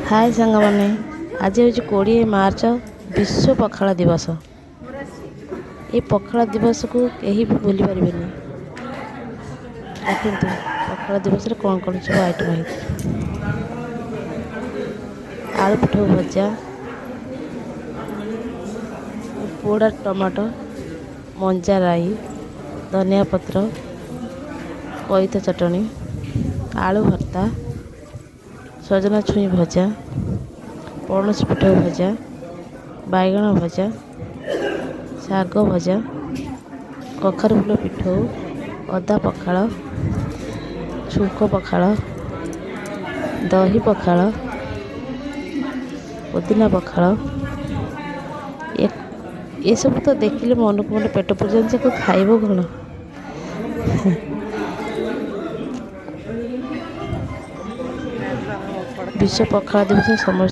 हाय सांग मैंने आज हूँ 20 मार्च विश्व पखाला दिवस। ये पखाला दिवस को कहीं भी भूली पारे। देखते पखाला दिवस रे कौन कौन सब आइटम है। आलू पिठो भजा, पोड़ा टमाटो, मंजा राई, धनिया पत्र, कईता चटनी, आलू भर्ता, सजना छुई भजा, पणस पिठो भजा, बैगण भजा, शाग भजा, कखारू फुल पिठो, अदा पखाल, छुंक पखाल, दही पखाल, पुदीना पखाल। ये सब तो देखिले मन को मन पेट पूजा को खाइब कौन। विश्व पखाला दिवस समस्त